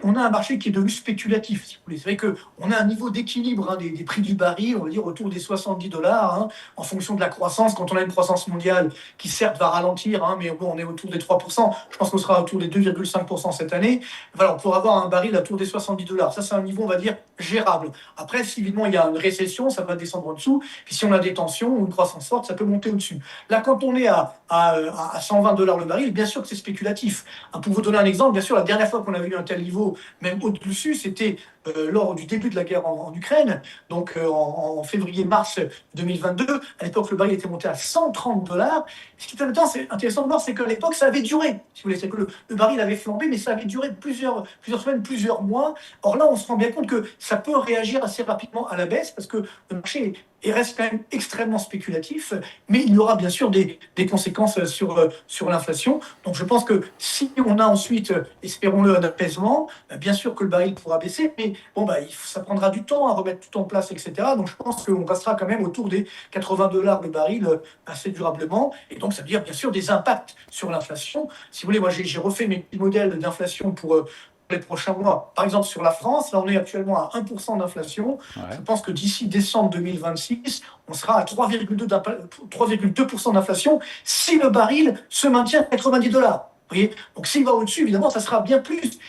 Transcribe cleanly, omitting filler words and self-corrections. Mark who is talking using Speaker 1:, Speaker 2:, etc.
Speaker 1: on a un marché qui est devenu spéculatif, si vous voulez. C'est vrai qu'on a un niveau d'équilibre des prix du baril, on va dire autour des 70 $, en fonction de la croissance. Quand on a une croissance mondiale qui certes va ralentir, mais bon, on est autour des 3%. Je pense qu'on sera autour des 2,5% cette année. Voilà, on pourra avoir un baril autour des 70 $. Ça, c'est un niveau, on va dire, gérable. Après, si évidemment il y a une récession, ça va descendre en dessous. Puis si on a des tensions ou une croissance forte, ça peut monter au-dessus. Là, quand on est à 120 $ le baril, bien sûr que c'est spéculatif. Pour vous donner un exemple, bien sûr, la dernière fois qu'on avait eu un tel niveau, même au-dessus, c'était lors du début de la guerre en Ukraine, donc en février-mars 2022. À l'époque, le baril était monté à 130 $. Ce qui est en même temps c'est intéressant de voir, c'est qu'à l'époque, ça avait duré. Si vous voulez, c'est que le baril avait flambé, mais ça avait duré plusieurs semaines, plusieurs mois. Or là, on se rend bien compte que ça peut réagir assez rapidement à la baisse parce que le marché reste quand même extrêmement spéculatif, mais il y aura bien sûr des conséquences sur l'inflation. Donc je pense que si on a ensuite, espérons-le, un apaisement, bien sûr que le baril pourra baisser, mais bon, ça prendra du temps à remettre tout en place, etc. Donc je pense qu'on restera quand même autour des 80 $ le baril assez durablement. Et donc ça veut dire bien sûr des impacts sur l'inflation. Si vous voulez, moi j'ai refait mes modèles d'inflation pour les prochains mois. Par exemple, sur la France, là on est actuellement à 1% d'inflation. Je
Speaker 2: Ouais.
Speaker 1: pense que d'ici décembre 2026, on sera à 3,2% d'inflation si le baril se maintient à 90 $. Vous voyez, donc s'il va au-dessus, évidemment, ça sera bien plus.